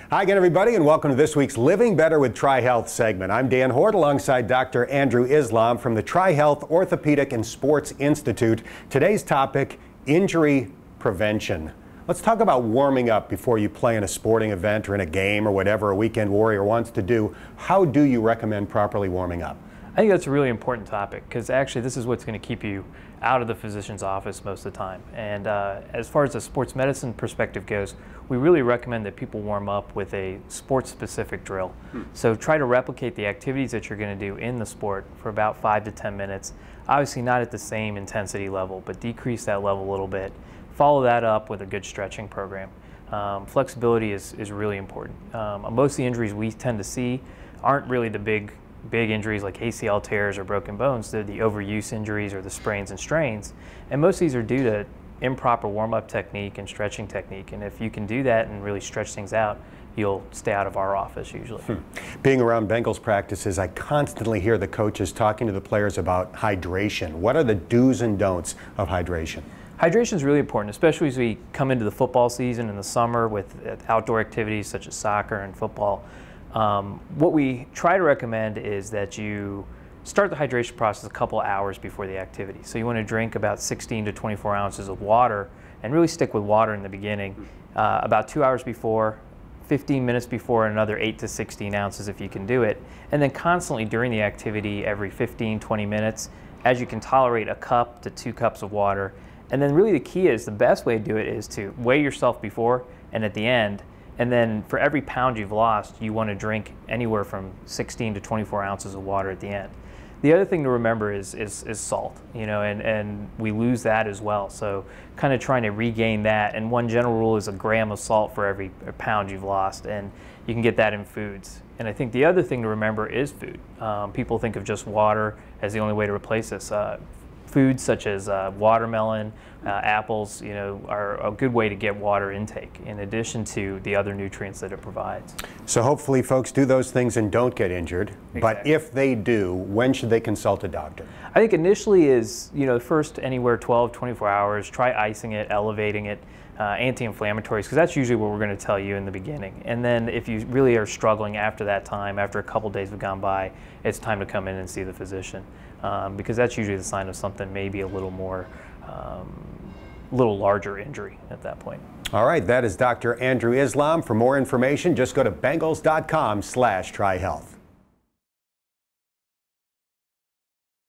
Hi again, everybody, and welcome to this week's Living Better with TriHealth segment. I'm Dan Hort alongside Dr. Andrew Islam from the TriHealth Orthopedic and Sports Institute. Today's topic, injury prevention. Let's talk about warming up before you play in a sporting event or in a game or whatever a weekend warrior wants to do. How do you recommend properly warming up? I think that's a really important topic because actually this is what's going to keep you out of the physician's office most of the time. And as far as the sports medicine perspective goes, we really recommend that people warm up with a sports-specific drill. So try to replicate the activities that you're going to do in the sport for about 5 to 10 minutes. Obviously not at the same intensity level, but decrease that level a little bit. Follow that up with a good stretching program. Flexibility is really important. Most of the injuries we tend to see aren't really the big injuries like ACL tears or broken bones. They're the overuse injuries or the sprains and strains. And most of these are due to improper warm-up technique and stretching technique. And if you can do that and really stretch things out, you'll stay out of our office usually. Being around Bengals practices, I constantly hear the coaches talking to the players about hydration. What are the do's and don'ts of hydration? Hydration is really important, especially as we come into the football season in the summer with outdoor activities such as soccer and football. What we try to recommend is that you start the hydration process a couple hours before the activity. So you want to drink about 16 to 24 ounces of water and really stick with water in the beginning. About 2 hours before, 15 minutes before, another 8 to 16 ounces if you can do it. And then constantly during the activity, every 15, 20 minutes, as you can tolerate, a cup to 2 cups of water. And then really the key is, the best way to do it is to weigh yourself before and at the end. And then for every pound you've lost, you want to drink anywhere from 16 to 24 ounces of water at the end. The other thing to remember is salt, and we lose that as well. So kind of trying to regain that. And one general rule is a gram of salt for every pound you've lost, and you can get that in foods. And I think the other thing to remember is food. People think of just water as the only way to replace this. Foods such as watermelon, apples, are a good way to get water intake in addition to the other nutrients that it provides. So hopefully folks do those things and don't get injured. Exactly. But if they do, when should they consult a doctor? I think initially is, first anywhere 12, 24 hours, try icing it, elevating it, anti-inflammatories, because that's usually what we're going to tell you in the beginning. And then if you really are struggling after that time, after a couple days have gone by, it's time to come in and see the physician, because that's usually the sign of something maybe a little more, little larger injury at that point. All right, that is Dr. Andrew Islam. For more information, just go to Bengals.com/TriHealth.